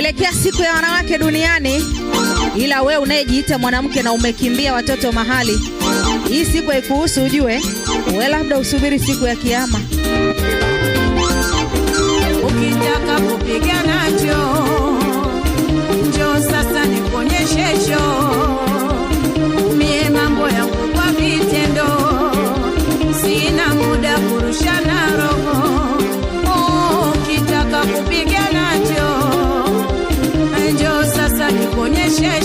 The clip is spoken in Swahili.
kuelekea siku ya wanawake duniani. Ila we unayejiita mwanamke na umekimbia watoto mahali, hii siku haikuhusu ujue. We labda usubiri siku ya kiyama. Ukitaka kupigana njoo sasa nikuonyeshe mie mambo yangu kwa vitendo, sina muda kurushana roho. Ukitaka kupigana njoo sasa nikuonyeshe